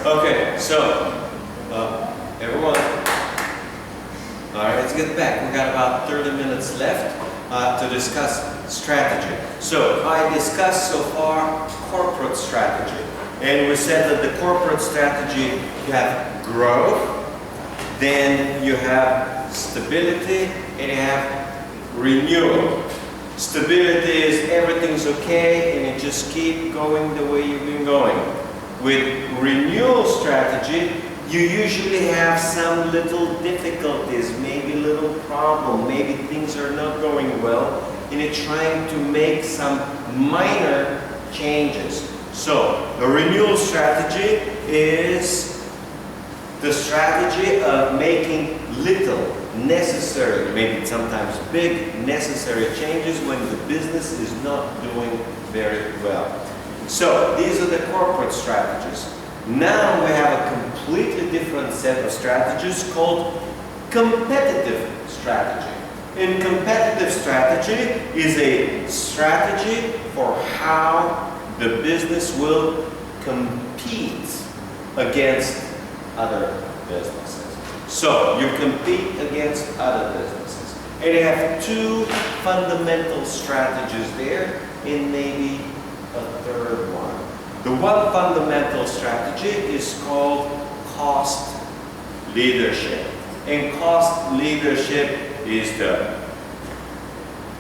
Okay, so everyone, all right, let's get back. We got about 30 minutes left to discuss strategy. So I discussed so far corporate strategy, and we said that the corporate strategy, you have growth, then you have stability, and you have renewal. Stability is everything's okay and you just keep going the way you've been going. With renewal strategy, you usually have some little difficulties, maybe a little problem, maybe things are not going well, and you're trying to make some minor changes. So the renewal strategy is the strategy of making little necessary, maybe sometimes big necessary changes when the business is not doing very well. So these are the corporate strategies. Now we have a completely different set of strategies called competitive strategy. And competitive strategy is a strategy for how the business will compete against other businesses. So you compete against other businesses. And you have two fundamental strategies there, and maybe a third one. The one fundamental strategy is called cost leadership. And cost leadership is the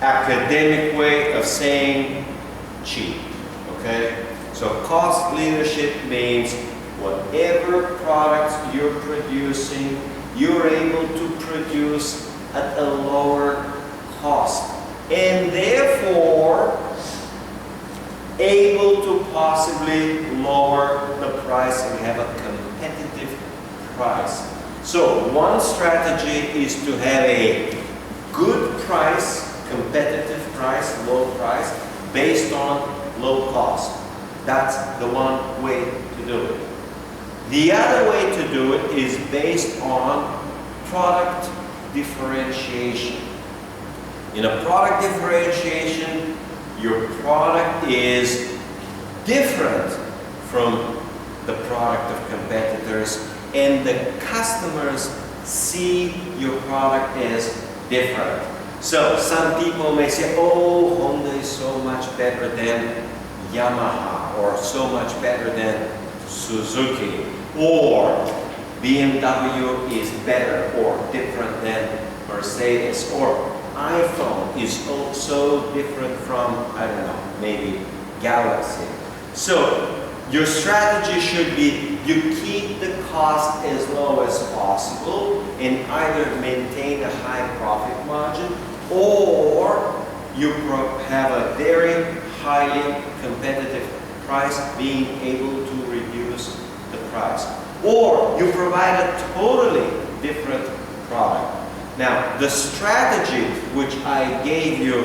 academic way of saying cheap. Okay? So cost leadership means whatever products you're producing, you're able to produce at a lower cost. And therefore, able to possibly lower the price and have a competitive price. So one strategy is to have a good price, competitive price, low price, based on low cost. That's the one way to do it. The other way to do it is based on product differentiation. In a product differentiation, your product is different from the product of competitors, and the customers see your product as different. So some people may say, oh, Honda is so much better than Yamaha, or so much better than Suzuki, or BMW is better or different than Mercedes, or iPhone is also different from, I don't know, maybe Galaxy. So your strategy should be you keep the cost as low as possible and either maintain a high profit margin, or you have a very highly competitive price, being able to reduce the price. Or you provide a totally different product. Now, the strategy which I gave you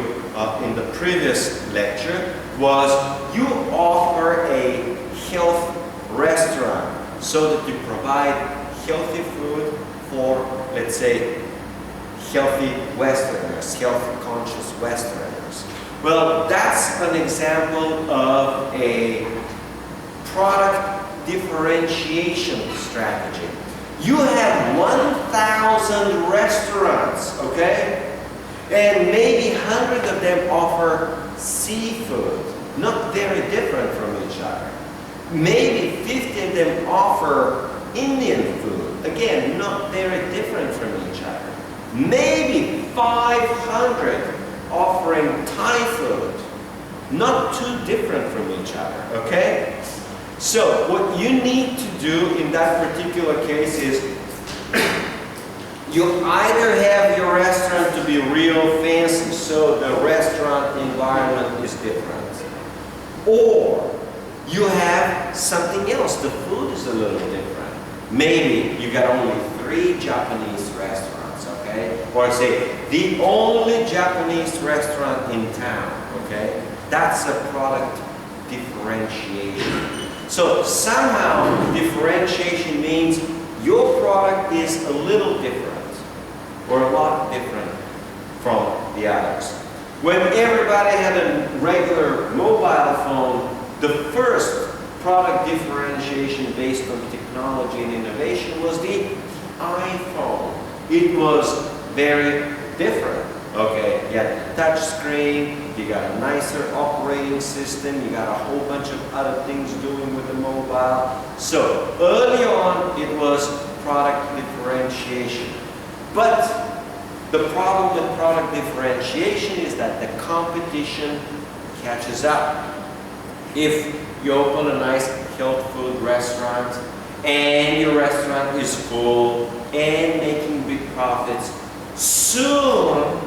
in the previous lecture was you offer a health restaurant so that you provide healthy food for, let's say, healthy Westerners, health-conscious Westerners. Well, that's an example of a product differentiation strategy. You have 1,000 restaurants, okay? And maybe 100 of them offer seafood, not very different from each other. Maybe 50 of them offer Indian food, again, not very different from each other. Maybe 500 offering Thai food, not too different from each other, okay? So what you need to do in that particular case is you either have your restaurant to be real fancy, so the restaurant environment is different, or you have something else, the food is a little different. Maybe you got only 3 Japanese restaurants, okay? Or say, the only Japanese restaurant in town, okay? That's a product differentiation. So somehow differentiation means your product is a little different, or a lot different from the others. When everybody had a regular mobile phone, the first product differentiation based on technology and innovation was the iPhone. It was very different. Okay, you got touch screen, you got a nicer operating system, you got a whole bunch of other things doing with the mobile. So early on it was product differentiation. But the problem with product differentiation is that the competition catches up. If you open a nice health food restaurant and your restaurant is full and making big profits, soon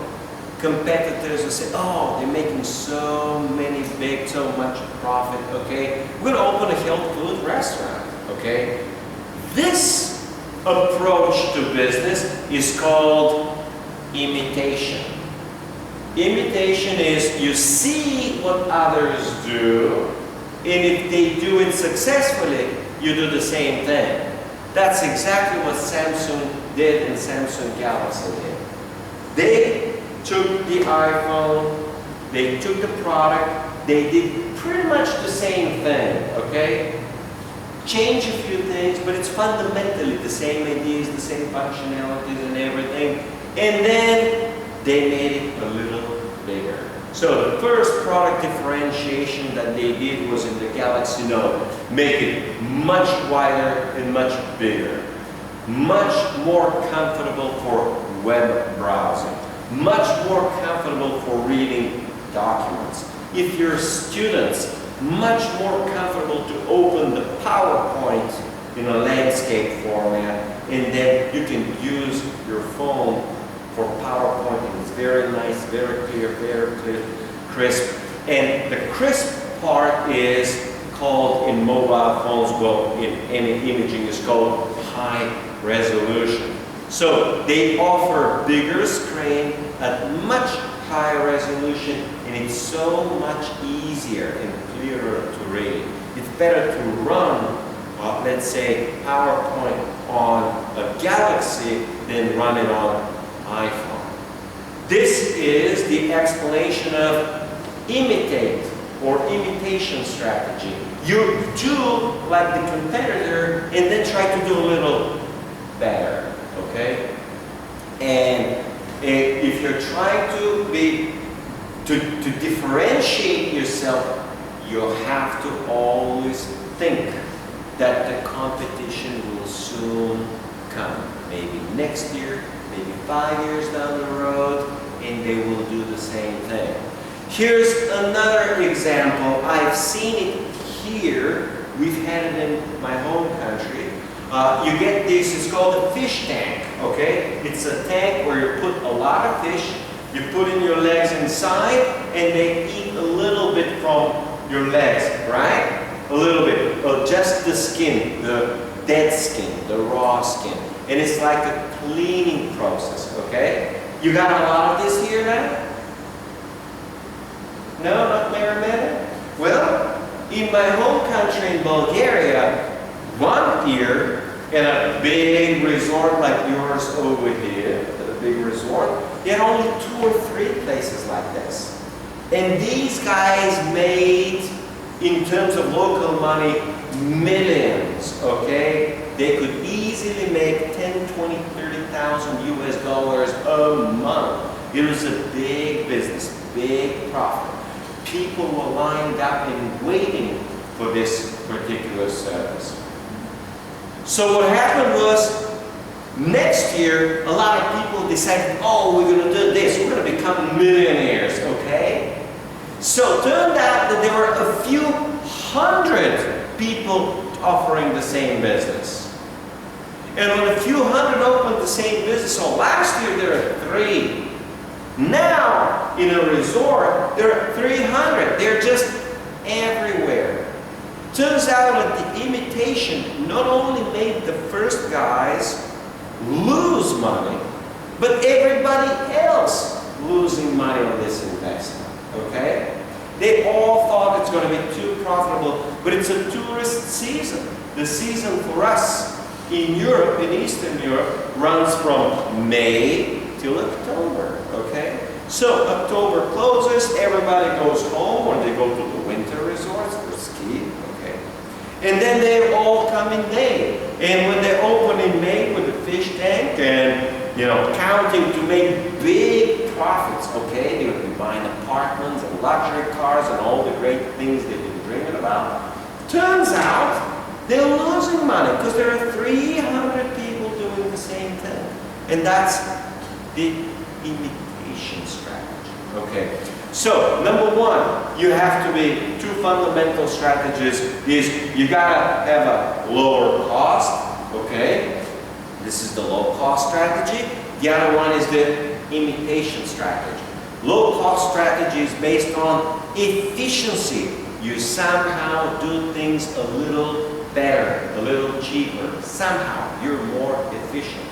competitors will say, oh, they're making so much profit, okay? We're going to open a health food restaurant, okay? This approach to business is called imitation. Imitation is you see what others do, and if they do it successfully, you do the same thing. That's exactly what Samsung did and Samsung Galaxy did. They took the iPhone, they took the product, they did pretty much the same thing, okay? Change a few things, but it's fundamentally the same ideas, the same functionalities and everything. And then they made it a little bigger. So the first product differentiation that they did was in the Galaxy Note. Make it much wider and much bigger. Much more comfortable for web browsing. Much more comfortable for reading documents. If you're students, much more comfortable to open the PowerPoint in a landscape format, and then you can use your phone for PowerPoint, and it's very nice, very clear, crisp. And the crisp part is called in mobile phones, well, in imaging is called high resolution. So they offer bigger screen at much higher resolution, and it's so much easier and clearer to read. It's better to run, let's say, PowerPoint on a Galaxy than run it on iPhone. This is the explanation of imitate or imitation strategy. You do like the competitor and then try to do a little better. Okay, and if you're trying to differentiate yourself, you have to always think that the competition will soon come. Maybe next year, maybe 5 years down the road, and they will do the same thing. Here's another example. I've seen it here. We've had it in my home country. You get this, it's called a fish tank, okay? It's a tank where you put a lot of fish, you put in your legs inside, and they eat a little bit from your legs, right? A little bit, just the skin, the dead skin, the raw skin. And it's like a cleaning process, okay? You got a lot of this here now? No, not Marimetta? Well, in my home country in Bulgaria, one year, in a big resort like yours over here, a big resort, they had only 2 or 3 places like this. And these guys made, in terms of local money, millions, okay? They could easily make 10, 20, 30,000 US dollars a month. It was a big business, big profit. People were lined up and waiting for this particular service. So what happened was, next year, a lot of people decided, oh, we're going to do this, we're going to become millionaires, okay? So it turned out that there were a few hundred people offering the same business. And when a few hundred opened the same business, so last year there were 3. Now, in a resort, there are 300. They're just everywhere. Turns out that the imitation not only made the first guys lose money, but everybody else losing money on this investment, okay? They all thought it's going to be too profitable, but it's a tourist season. The season for us in Europe, in Eastern Europe, runs from May till October, okay? So October closes, everybody goes home, or they go to the winter resorts for ski, okay? And then they all come in May. And when they open in May with the fish tank and, you know, counting to make big profits, okay? They would be buying apartments and luxury cars and all the great things they've been dreaming about. Turns out they're losing money because there are 300 people doing the same thing. And that's the imitation strategy, okay? So, number one, you have to be, two fundamental strategies is you gotta have a lower cost, okay? This is the low cost strategy. The other one is the imitation strategy. Low cost strategy is based on efficiency. You somehow do things a little better, a little cheaper. Somehow, you're more efficient.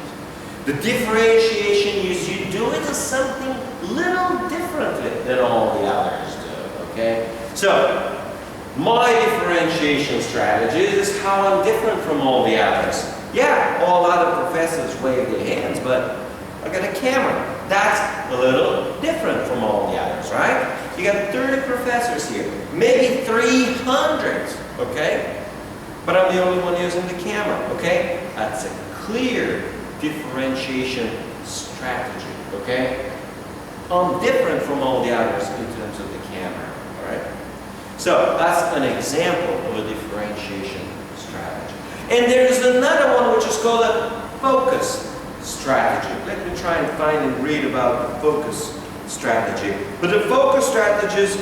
The differentiation is you do it as something little differently than all the others do, okay? So, my differentiation strategy is how I'm different from all the others. Yeah, all other professors wave their hands, but I got a camera. That's a little different from all the others, right? You got 30 professors here, maybe 300, okay? But I'm the only one using the camera, okay? That's a clear differentiation strategy, okay? I'm different from all the others in terms of the camera, all right? So that's an example of a differentiation strategy. And there's another one which is called a focus strategy. Let me try and find and read about the focus strategy. But the focus strategies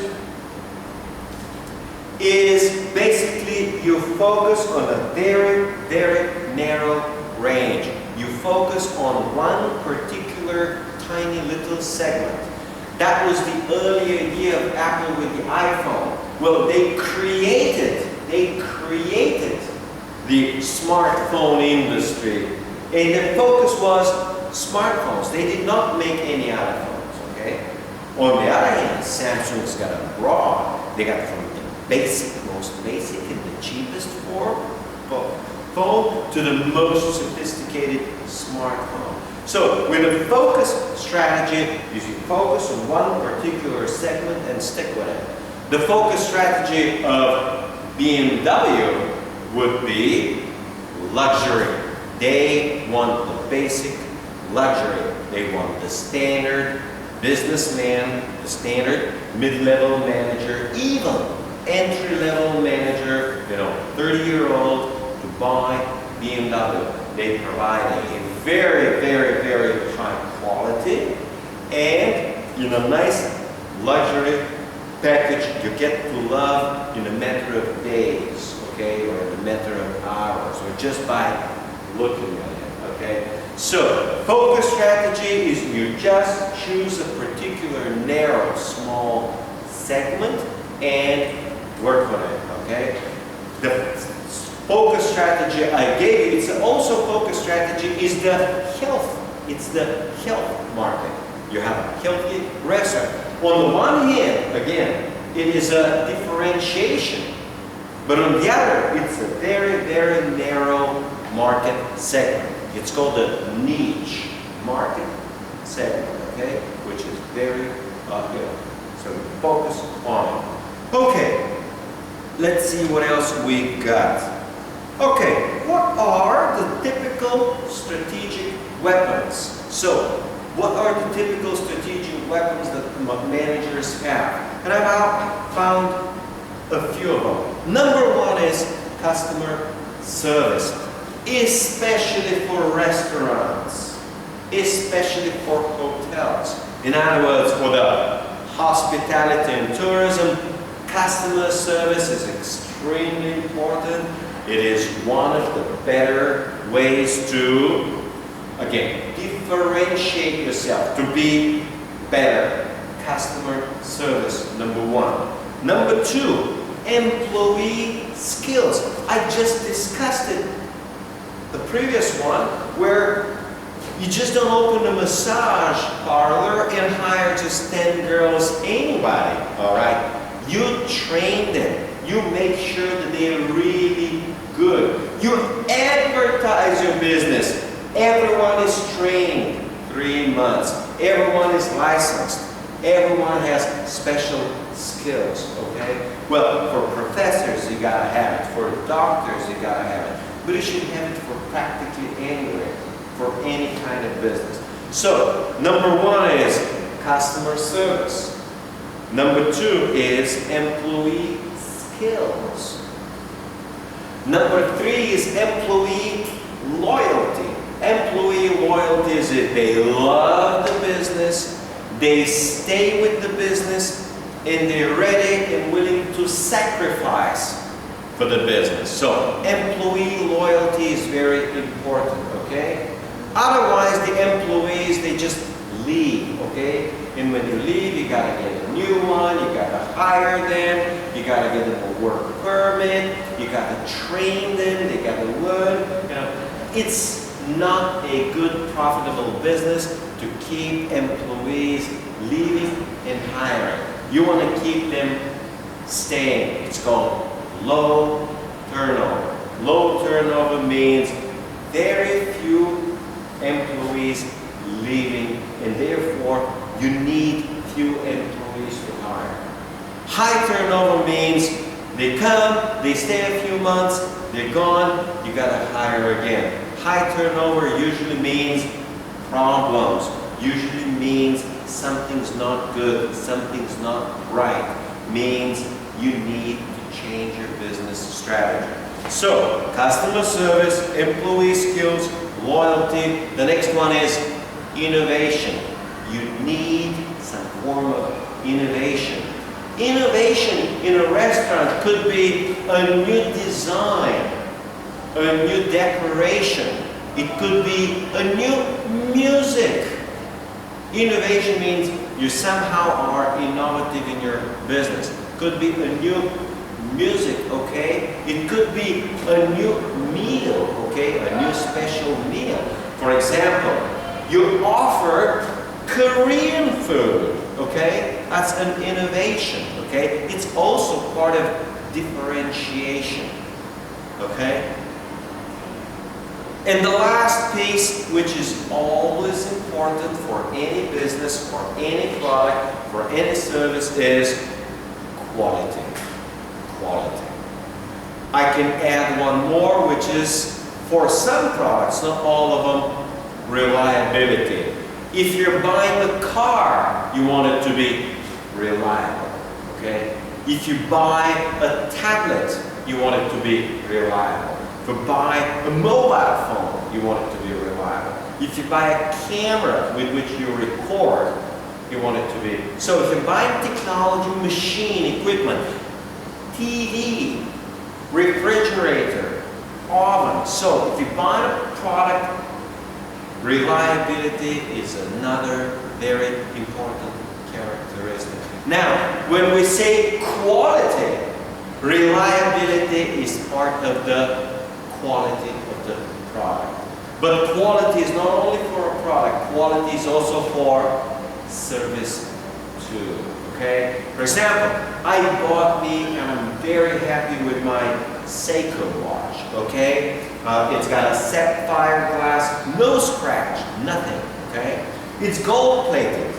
is basically you focus on a very, very narrow range. You focus on one particular tiny little segment. That was the early idea of Apple with the iPhone. Well, they created the smartphone industry. And the focus was smartphones. They did not make any other phones, okay? On the other hand, Samsung's got a broad. They got from the basic, most basic and the cheapest phone to the most sophisticated smartphone. So with a focus strategy, you focus on one particular segment and stick with it. The focus strategy of BMW would be luxury. They want the basic luxury. They want the standard businessman, the standard mid-level manager, even entry-level manager, you know, 30-year-old to buy BMW. They provide a very, very, very high quality and in a nice luxury package you get to love in a matter of days, okay, or in a matter of hours, or just by looking at it, okay? So, focus strategy is you just choose a particular narrow, small segment and work on it, okay? The focus strategy I gave you, it's also focus strategy is the health. It's the health market. You have a healthy restaurant. On the one hand, again, it is a differentiation. But on the other, it's a very, very narrow market segment. It's called a niche market segment, okay? Which is very good. So focus on it. Okay, let's see what else we got. Okay, what are the typical strategic weapons? So, what are the typical strategic weapons that managers have? And I've found a few of them. Number one is customer service, especially for restaurants, especially for hotels. In other words, for the hospitality and tourism, customer service is extremely important. It is one of the better ways to, again, differentiate yourself, to be better. Customer service, number one. Number two, employee skills. I just discussed it, the previous one, where you just don't open a massage parlor and hire just 10 girls, anybody, all right? You train them. You make sure that they are really good. You advertise your business. Everyone is trained 3 months. Everyone is licensed. Everyone has special skills, okay? Well, for professors, you gotta have it. For doctors, you gotta have it. But you should have it for practically anywhere, for any kind of business. So, number one is customer service. Number two is employee skills. Number three is employee loyalty. Employee loyalty is if they love the business, they stay with the business, and they're ready and willing to sacrifice for the business. So employee loyalty is very important, okay? Otherwise, the employees, they just leave, okay? And when you leave, you gotta get a new one, you gotta hire them, you gotta get them a work permit, you gotta train them, they gotta learn. You know, it's not a good, profitable business to keep employees leaving and hiring. You want to keep them staying. It's called low turnover. Low turnover means very few employees leaving, and therefore you need few employees to hire. High turnover means they come, they stay a few months, they're gone, you gotta hire again. High turnover usually means problems, usually means something's not good, something's not right, means you need to change your business strategy. So, customer service, employee skills, loyalty. The next one is innovation. You need some form of innovation. Innovation in a restaurant could be a new design, a new decoration. It could be a new music. Innovation means you somehow are innovative in your business. Could be a new music, okay? It could be a new meal, okay? A new special meal. For example, you offer Korean food, okay? That's an innovation, okay? It's also part of differentiation, okay? And the last piece, which is always important for any business, for any product, for any service, is quality. Quality. I can add one more, which is for some products, not all of them, reliability. If you're buying a car, you want it to be reliable, okay? If you buy a tablet, you want it to be reliable. If you buy a mobile phone, you want it to be reliable. If you buy a camera with which you record, you want it to be. So if you're buying technology, machine, equipment, TV, refrigerator, oven. So if you buy a product, reliability is another very important characteristic. Now, when we say quality, reliability is part of the quality of the product. But quality is not only for a product, quality is also for service too. Okay? For example, I bought me, and I'm very happy with my Seiko watch. Okay? It's got a sapphire glass, no scratch, nothing. Okay? It's gold plated.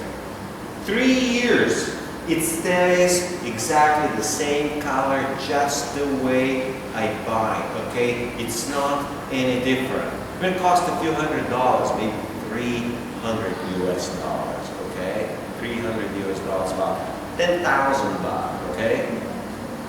3 years. It stays exactly the same color, just the way I buy it, okay? It's not any different. It cost a few $100s, maybe 300 US dollars, okay? 300 US dollars, about 10,000 baht, okay?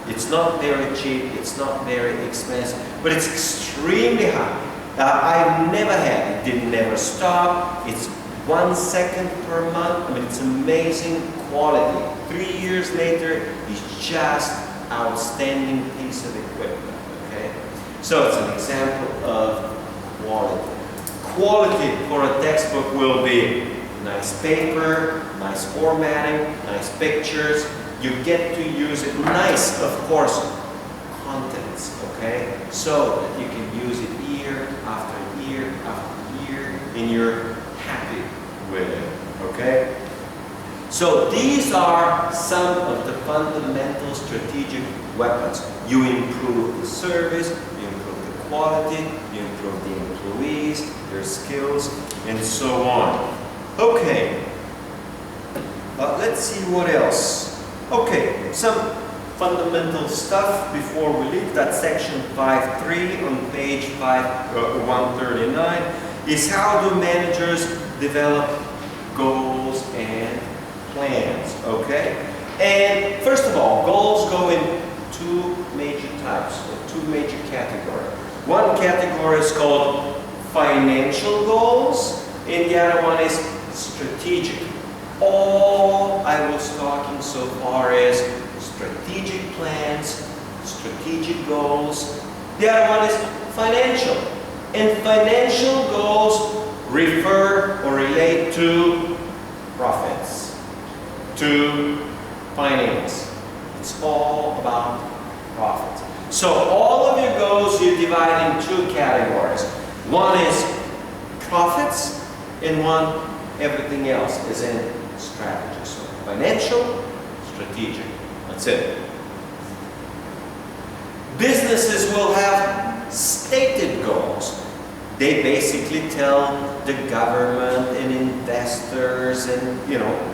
It's not very cheap, it's not very expensive, but it's extremely high. I've never had it, didn't never stop. It's 1 second per month. I mean, it's amazing quality. 3 years later, it's just outstanding piece of equipment, okay? So it's an example of quality. Quality for a textbook will be nice paper, nice formatting, nice pictures. You get to use it. Nice, of course, contents, okay? So that you can use it year after year after year, and you're happy with it, okay? So these are some of the fundamental strategic weapons. You improve the service, you improve the quality, you improve the employees, their skills, and so on. Okay, let's see what else. Okay, some fundamental stuff before we leave. That section 5.3 on page 139 is how do managers develop goals and plans, okay? And first of all, goals go in two major types, or two major categories. One category is called financial goals, and the other one is strategic. All I was talking so far is strategic plans, strategic goals. The other one is financial. And financial goals refer or relate to profits, to finance. It's all about profits. So all of your goals you divide in two categories. One is profits, and one everything else is in strategy. So financial, strategic. That's it. Businesses will have stated goals. They basically tell the government and investors and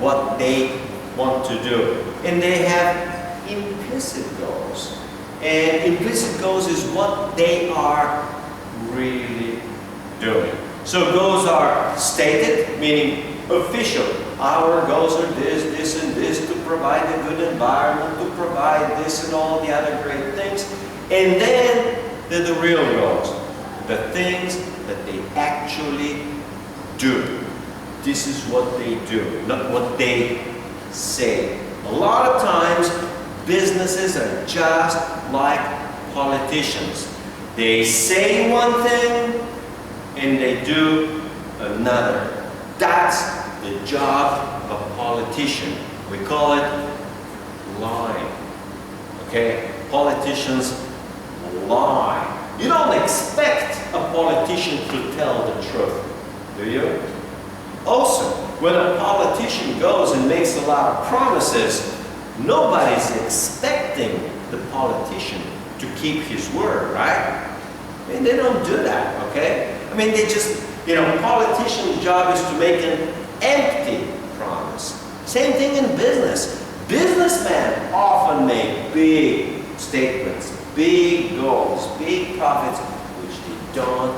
what they want to do. And they have implicit goals. And implicit goals is what they are really doing. So goals are stated, meaning official. Our goals are this, this, and this, to provide a good environment, to provide this and all the other great things. And then they're the real goals, the things that they actually do. This is what they do, not what they say. A lot of times, businesses are just like politicians. They say one thing and they do another. That's the job of a politician. We call it lying. Okay? Politicians lie. You don't expect a politician to tell the truth, do you? Also, when a politician goes and makes a lot of promises, nobody's expecting the politician to keep his word, right? I mean, they don't do that, okay? I mean, they just, politician's job is to make an empty promise. Same thing in business. Businessmen often make big statements, big goals, big profits, which they don't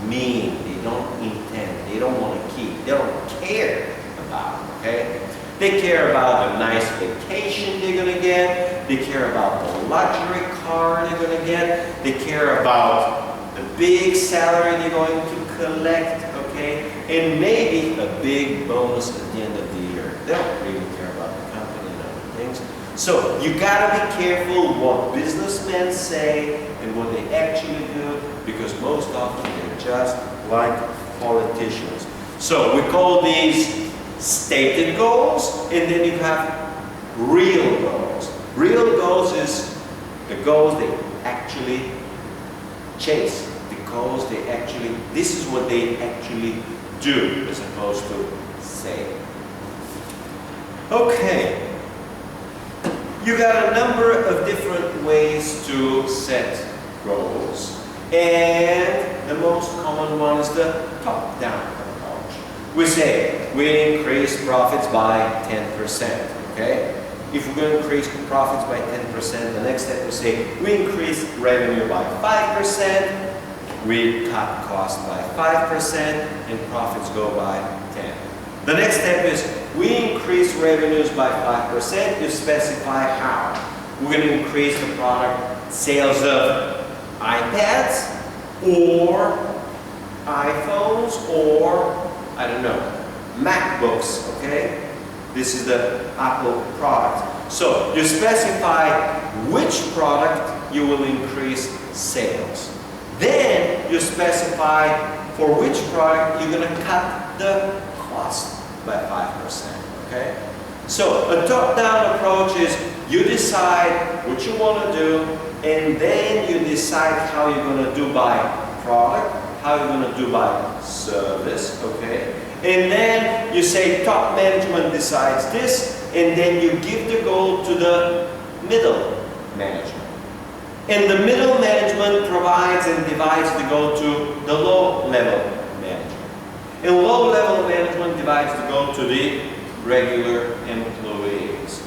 mean, they don't intend, they don't want to keep, they don't care about, okay? They care about the nice vacation they're going to get, they care about the luxury car they're going to get, they care about the big salary they're going to collect, okay? And maybe a big bonus at the end of the year. They don't really care about the company and other things. So you got to be careful what businessmen say and what they actually do, because most often they're just like politicians. So we call these stated goals, and then you have real goals. Real goals is the goals they actually chase, the goals they actually, this is what they actually do as opposed to say. Okay. You got a number of different ways to set goals, and the most common one is the top-down approach. We say we increase profits by 10%, okay? If we're going to increase profits by 10%, the next step we say we increase revenue by 5%, we cut costs by 5%, and profits go by 10%. The next step is we increase revenues by 5%. You specify how. We're going to increase the product sales of iPads or iPhones or, I don't know, MacBooks, okay? This is the Apple product. So you specify which product you will increase sales. Then you specify for which product you're going to cut the cost by 5%, okay? So a top-down approach is you decide what you want to do, and then you decide how you're going to do by product, how you're going to do by service, okay? And then you say top management decides this, and then you give the goal to the middle management. And the middle management provides and divides the goal to the low-level management. And low-level management divides the goal to the regular employees.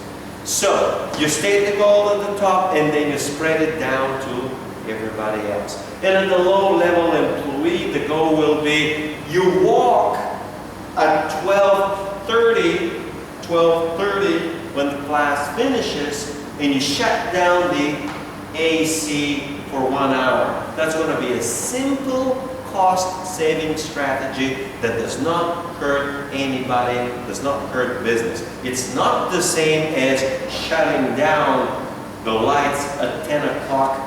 So you state the goal at the top and then you spread it down to everybody else. And at the low-level employee, the goal will be you walk at 12:30 when the class finishes, and you shut down the AC for 1 hour. That's going to be a simple cost-saving strategy that does not hurt anybody, does not hurt business. It's not the same as shutting down the lights at 10 o'clock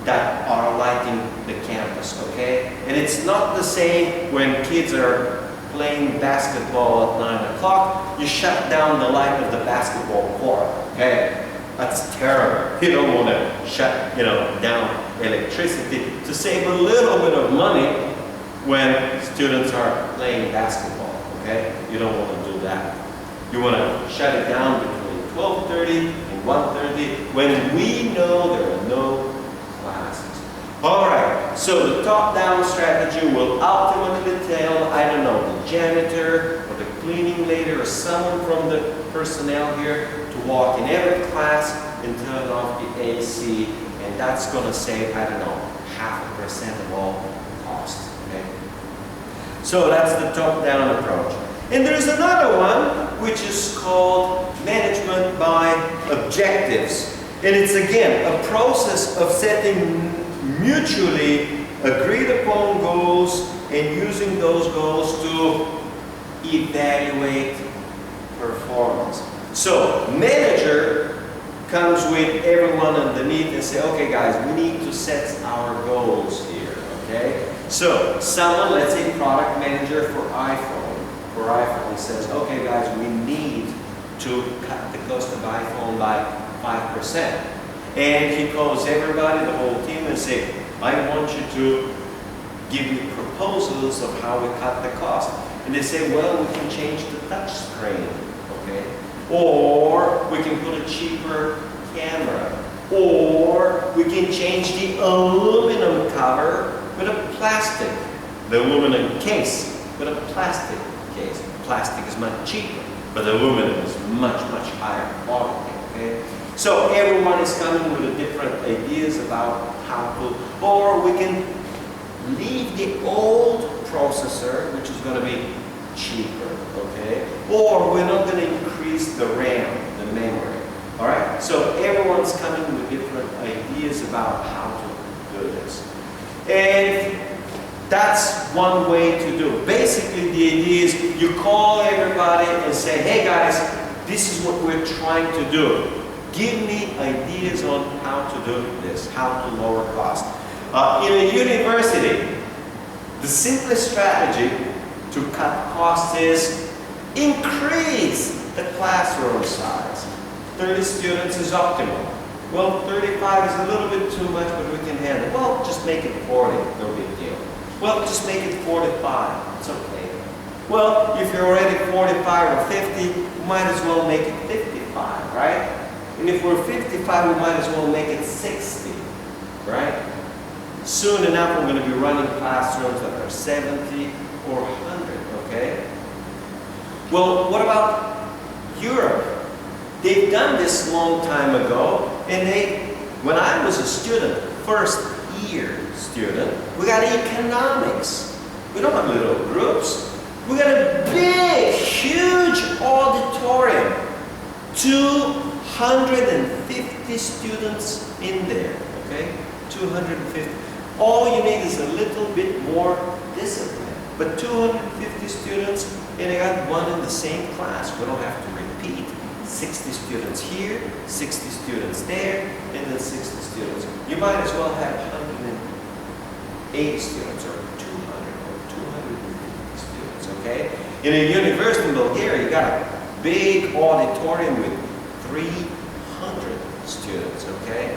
that are lighting the campus, okay? And it's not the same when kids are playing basketball at 9 o'clock, you shut down the light of the basketball court, okay? That's terrible. You don't want to shut, down electricity to save a little bit of money when students are playing basketball, okay? You don't want to do that. You want to shut it down between 12:30 and 1:30 when we know there are no classes. All right, so the top-down strategy will ultimately tell, I don't know, the janitor or the cleaning lady or someone from the personnel here to walk in every class and turn off the AC, and that's going to save, I don't know, 0.5% of all costs. Okay? So that's the top-down approach. And there's another one which is called management by objectives. And it's again a process of setting mutually agreed upon goals and using those goals to evaluate performance. So manager comes with everyone underneath and say, okay guys, we need to set our goals here, okay? So someone, let's say product manager for iPhone says, okay guys, we need to cut the cost of iPhone by 5%. And he calls everybody, the whole team, and say, I want you to give me proposals of how we cut the cost. And they say, well, we can change the touch screen, okay? Or we can put a cheaper camera. Or we can change the aluminum cover with a plastic, the aluminum case with a plastic case. Plastic is much cheaper, but aluminum is much, much higher quality, okay? So everyone is coming with different ideas about how to, or we can leave the old processor, which is going to be cheaper, okay? Or we're not going to increase the RAM, the memory, all right? So everyone's coming with different ideas about how to do this. And that's one way to do it. Basically, the idea is you call everybody and say, hey guys, this is what we're trying to do. Give me ideas on how to do this, how to lower cost. In a university, the simplest strategy to cut costs is increase the classroom size. 30 students is optimal. Well, 35 is a little bit too much, but we can handle it. Well, just make it 40, no big deal. Well, just make it 45, it's okay. Well, if you're already 45 or 50, you might as well make it 55, right? And if we're 55, we might as well make it 60, right? Soon enough, we're going to be running classrooms that are 70 or 100, okay? Well, what about Europe? They've done this long time ago, and when I was a student, first year student, we got economics. We don't have little groups. We got a big, huge auditorium. 250 students in there, okay? 250. All you need is a little bit more discipline. But 250 students, and I got one in the same class. We don't have to repeat. 60 students here, 60 students there, and then 60 students. You might as well have 180 students, or 200, or 250 students, okay? In a university in Bulgaria, you got a big auditorium with 300 students, okay?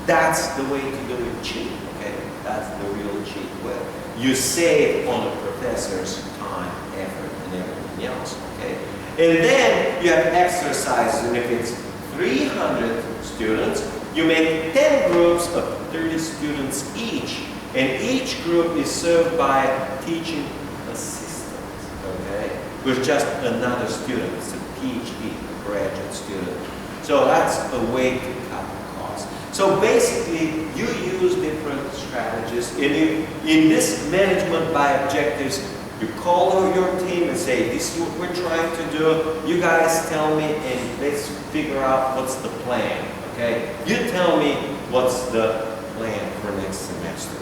That's the way to do it cheap, okay? That's the real cheap way. You save on a professor's time, effort, and everything else, okay? And then you have exercises, and if it's 300 students, you make 10 groups of 30 students each, and each group is served by a teaching assistant, okay? With just another student. It's a PhD, a graduate student. So that's a way to cut costs. So basically, you use different strategies. In this management by objectives, you call your team and say, this is what we're trying to do. You guys tell me and let's figure out what's the plan. Okay? You tell me what's the plan for next semester.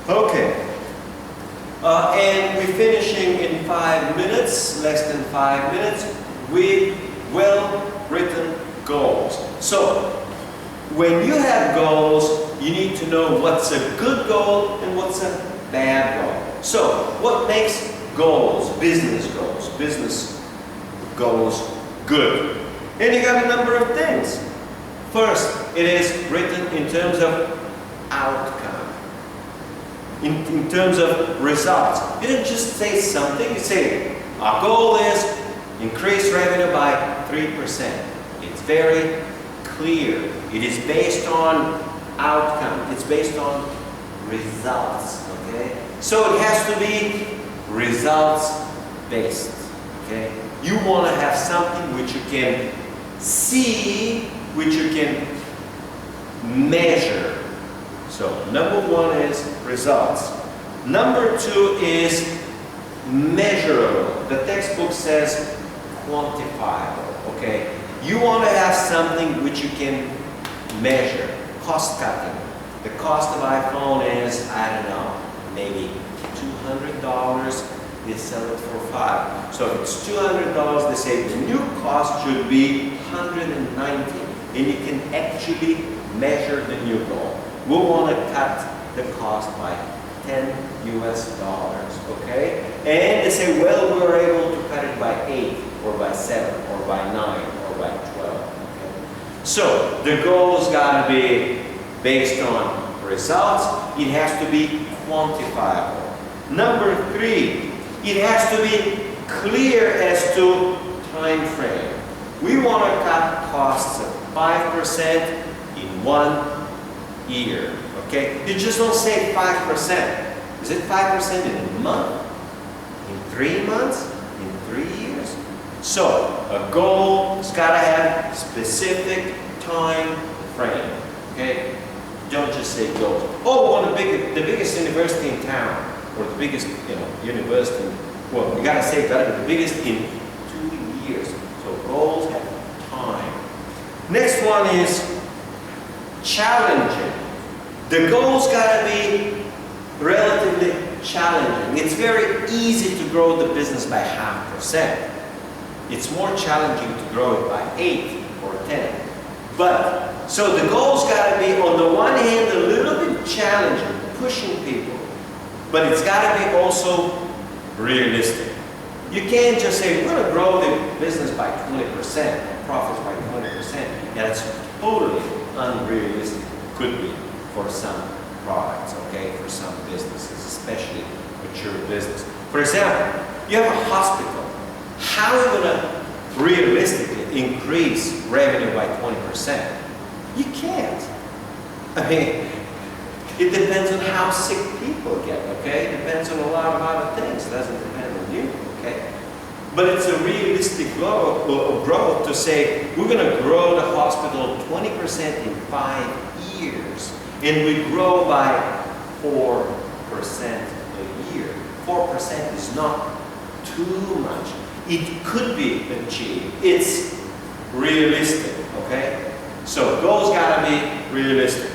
Okay. And we're finishing in 5 minutes, less than 5 minutes, with well-written goals. So, when you have goals, you need to know what's a good goal and what's a bad goal. So, what makes business goals, good? And you got a number of things. First, it is written in terms of outcome, in terms of results. You don't just say something, you say, our goal is increase revenue by 3%. It's very clear. It is based on outcome. It's based on results. Okay? So it has to be results based. Okay? You want to have something which you can see, which you can measure. So number one is results. Number two is measurable. The textbook says quantifiable. Okay? You want to have something which you can measure. Cost cutting. The cost of iPhone is, I don't know, maybe $200. They sell it for $5. So if it's $200, they say the new cost should be $190. And you can actually measure the new goal. We want to cut the cost by $10 US, okay? And they say, well, we're able to cut it by 8, or by 7, or by 9, or by 12, okay? So, the goal's got to be based on results. It has to be quantifiable. Number 3, it has to be clear as to time frame. We want to cut costs of 5% in 1 year, okay? You just don't say 5%. Is it 5% in a month? In 3 months? In 3 years? So, a goal's got to have specific time frame, okay? Don't just say goals. Oh, the biggest university in town, or the biggest, university. Well, you got to say better, the biggest in 2 years. So goals have time. Next one is challenging. The goal's got to be relatively challenging. It's very easy to grow the business by 0.5%. It's more challenging to grow it by 8 or 10. But, so the goal's got to be, on the one hand, a little bit challenging, pushing people, but it's got to be also realistic. You can't just say, we're going to grow the business by 20%, profits by 20%. Yeah, that's totally unrealistic. Could be for some products, okay, for some businesses, especially mature business. For example, you have a hospital. How are you going to realistically increase revenue by 20%? You can't. I mean, it depends on how sick people get, okay? It depends on a lot of other things. It doesn't depend on you, okay? But it's a realistic growth to say, we're going to grow the hospital 20% in 5 years. And we grow by 4% a year. 4% is not too much. It could be achieved. It's realistic, okay? So goals got to be realistic.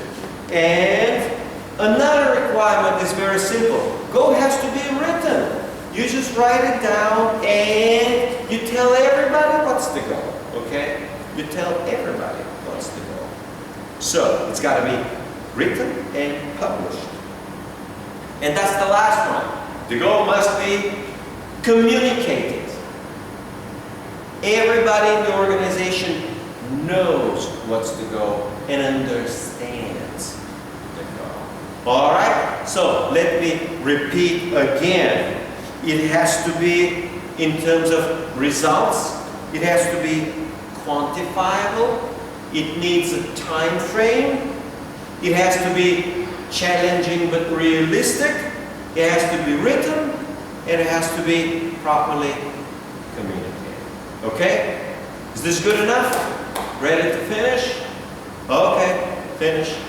And another requirement is very simple. Goal has to be written. You just write it down and you tell everybody what's the goal, okay? You tell everybody what's the goal. So it's got to be written and published. And that's the last one. The goal must be communicated. Everybody in the organization knows what's the goal and understands the goal. All right? So let me repeat again. It has to be in terms of results. It has to be quantifiable. It needs a time frame. It has to be challenging but realistic. It has to be written. And it has to be properly communicated. Okay? Is this good enough? Ready to finish? Okay, finish.